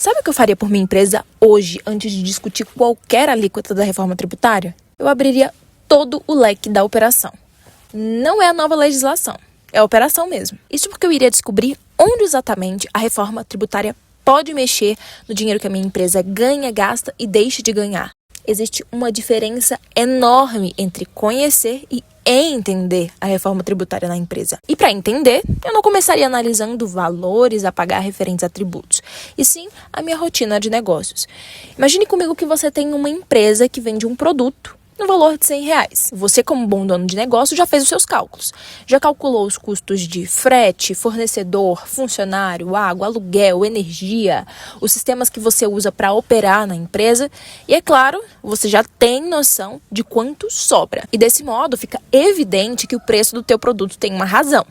Sabe o que eu faria por minha empresa hoje, antes de discutir qualquer alíquota da reforma tributária? Eu abriria todo o leque da operação. Não é a nova legislação, é a operação mesmo. Isso porque eu iria descobrir onde exatamente a reforma tributária pode mexer no dinheiro que a minha empresa ganha, gasta e deixa de ganhar. Existe uma diferença enorme entre conhecer e entender a reforma tributária na empresa. E para entender, eu não começaria analisando valores a pagar referentes a tributos, e sim a minha rotina de negócios. Imagine comigo que você tem uma empresa que vende um produto no valor de R$100. Você, como bom dono de negócio, já fez os seus cálculos. Já calculou os custos de frete, fornecedor, funcionário, água, aluguel, energia, os sistemas que você usa para operar na empresa. E, é claro, você já tem noção de quanto sobra. E, desse modo, fica evidente que o preço do teu produto tem uma razão.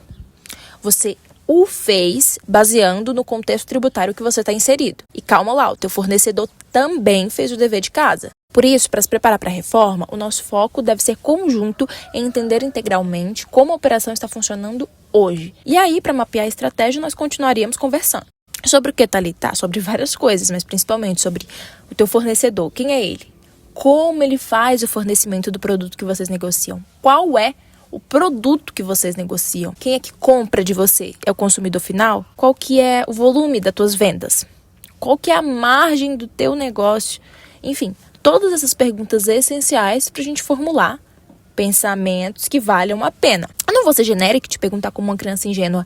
Você o fez baseando no contexto tributário que você está inserido. E calma lá, o teu fornecedor também fez o dever de casa. Por isso, para se preparar para a reforma, o nosso foco deve ser conjunto em entender integralmente como a operação está funcionando hoje. E aí, para mapear a estratégia, nós continuaríamos conversando. Sobre o que, Thalita? Sobre várias coisas, mas principalmente sobre o teu fornecedor. Quem é ele? Como ele faz o fornecimento do produto que vocês negociam? Qual é o produto que vocês negociam? Quem é que compra de você? É o consumidor final? Qual que é o volume das tuas vendas? Qual que é a margem do teu negócio? Enfim, todas essas perguntas essenciais para a gente formular pensamentos que valham a pena. Eu não vou ser genérica e te perguntar como uma criança ingênua.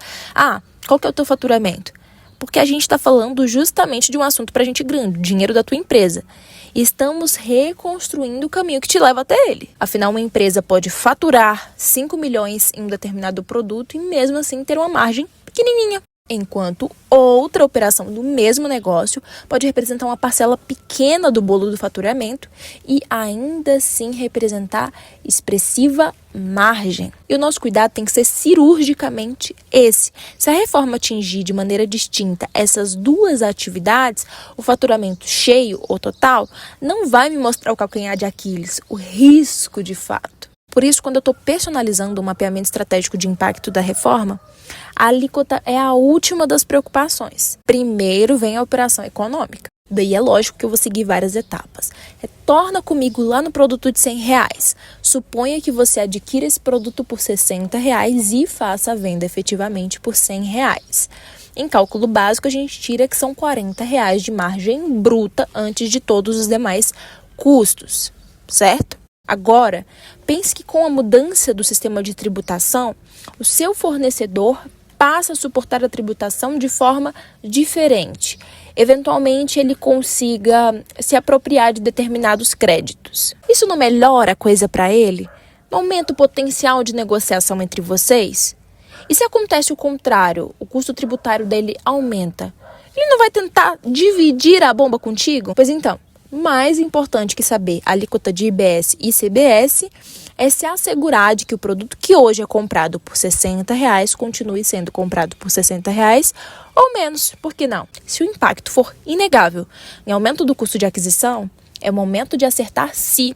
Qual que é o teu faturamento? Porque a gente está falando justamente de um assunto para gente grande, o dinheiro da tua empresa. E estamos reconstruindo o caminho que te leva até ele. Afinal, uma empresa pode faturar 5 milhões em um determinado produto e mesmo assim ter uma margem pequenininha. Enquanto outra operação do mesmo negócio pode representar uma parcela pequena do bolo do faturamento e ainda assim representar expressiva margem. E o nosso cuidado tem que ser cirurgicamente esse. Se a reforma atingir de maneira distinta essas duas atividades, o faturamento cheio ou total não vai me mostrar o calcanhar de Aquiles, o risco de fato. Por isso, quando eu estou personalizando o mapeamento estratégico de impacto da reforma, a alíquota é a última das preocupações. Primeiro vem a operação econômica. Daí é lógico que eu vou seguir várias etapas. Retorna comigo lá no produto de R$100. Suponha que você adquira esse produto por R$60 e faça a venda efetivamente por R$100. Em cálculo básico, a gente tira que são R$40 de margem bruta antes de todos os demais custos, certo? Agora, pense que com a mudança do sistema de tributação, o seu fornecedor passa a suportar a tributação de forma diferente. Eventualmente, ele consiga se apropriar de determinados créditos. Isso não melhora a coisa para ele? Não aumenta o potencial de negociação entre vocês? E se acontece o contrário, o custo tributário dele aumenta? Ele não vai tentar dividir a bomba contigo? Pois então, mais importante que saber a alíquota de IBS e ICBS é se assegurar de que o produto que hoje é comprado por R$60 continue sendo comprado por R$60 ou menos. Por que não? Se o impacto for inegável em aumento do custo de aquisição, é o momento de acertar se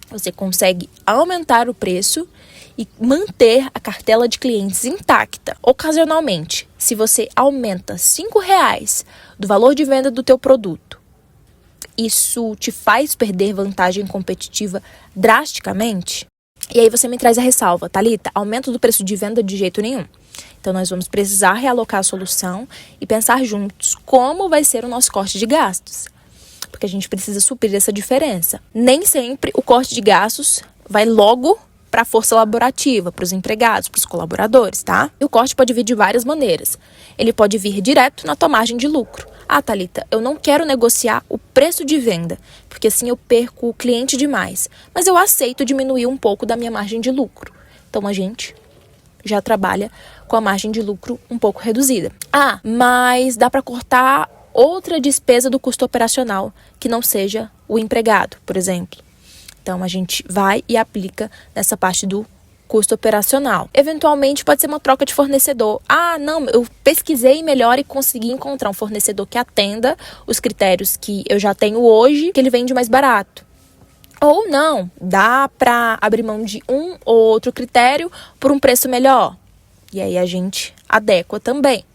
você consegue aumentar o preço e manter a cartela de clientes intacta. Ocasionalmente, se você aumenta R$5 do valor de venda do teu produto, isso te faz perder vantagem competitiva drasticamente? E aí você me traz a ressalva, Thalita, aumento do preço de venda de jeito nenhum. Então nós vamos precisar realocar a solução e pensar juntos como vai ser o nosso corte de gastos. Porque a gente precisa suprir essa diferença. Nem sempre o corte de gastos vai logo para a força laborativa, para os empregados, para os colaboradores, tá? E o corte pode vir de várias maneiras. Ele pode vir direto na tua margem de lucro. Thalita, eu não quero negociar o preço de venda, porque assim eu perco o cliente demais. Mas eu aceito diminuir um pouco da minha margem de lucro. Então a gente já trabalha com a margem de lucro um pouco reduzida. Mas dá para cortar outra despesa do custo operacional, que não seja o empregado, por exemplo. Então a gente vai e aplica nessa parte do custo operacional. Eventualmente pode ser uma troca de fornecedor. Não, eu pesquisei melhor e consegui encontrar um fornecedor que atenda os critérios que eu já tenho hoje, que ele vende mais barato. Ou não, dá para abrir mão de um ou outro critério por um preço melhor. E aí a gente adequa também.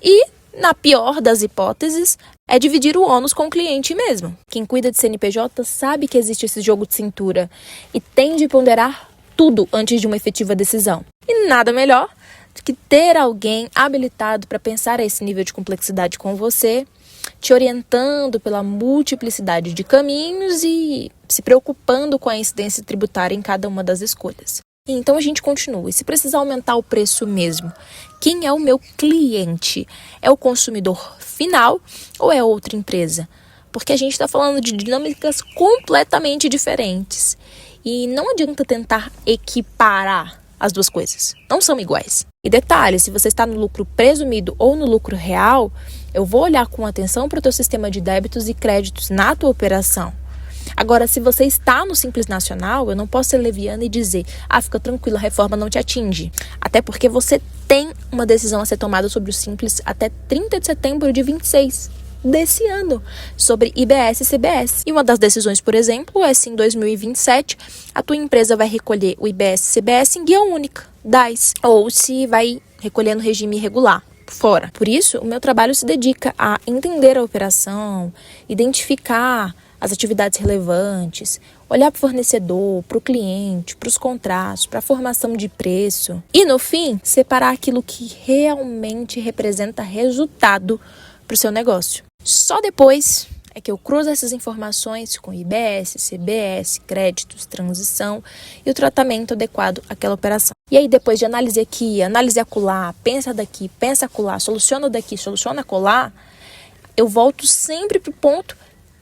E, na pior das hipóteses, é dividir o ônus com o cliente mesmo. Quem cuida de CNPJ sabe que existe esse jogo de cintura e tem de ponderar tudo antes de uma efetiva decisão. E nada melhor do que ter alguém habilitado para pensar a esse nível de complexidade com você, te orientando pela multiplicidade de caminhos e se preocupando com a incidência tributária em cada uma das escolhas. Então a gente continua. E se precisar aumentar o preço mesmo, quem é o meu cliente? É o consumidor final ou é outra empresa? Porque a gente está falando de dinâmicas completamente diferentes. E não adianta tentar equiparar as duas coisas. Não são iguais. E detalhe, se você está no lucro presumido ou no lucro real, eu vou olhar com atenção para o teu sistema de débitos e créditos na tua operação. Agora, se você está no Simples Nacional, eu não posso ser leviana e dizer, fica tranquilo, a reforma não te atinge. Até porque você tem uma decisão a ser tomada sobre o Simples até 30 de setembro de 26 desse ano, sobre IBS e CBS. E uma das decisões, por exemplo, é se em 2027 a tua empresa vai recolher o IBS e CBS em guia única, DAS, ou se vai recolher no regime irregular, fora. Por isso, o meu trabalho se dedica a entender a operação, identificar as atividades relevantes, olhar para o fornecedor, para o cliente, para os contratos, para a formação de preço e, no fim, separar aquilo que realmente representa resultado para o seu negócio. Só depois é que eu cruzo essas informações com IBS, CBS, créditos, transição e o tratamento adequado àquela operação. E aí, depois de análise aqui, análise acolá, pensa daqui, pensa acolá, soluciona daqui, soluciona acolá, eu volto sempre para o ponto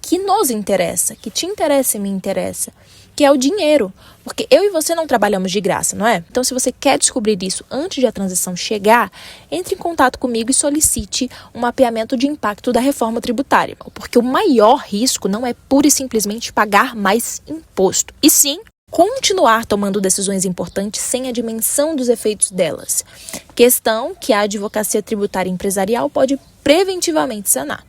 que nos interessa, que te interessa e me interessa, que é o dinheiro. Porque eu e você não trabalhamos de graça, não é? Então, se você quer descobrir isso antes de a transição chegar, entre em contato comigo e solicite um mapeamento de impacto da reforma tributária. Porque o maior risco não é pura e simplesmente pagar mais imposto, e sim continuar tomando decisões importantes sem a dimensão dos efeitos delas. Questão que a advocacia tributária empresarial pode preventivamente sanar.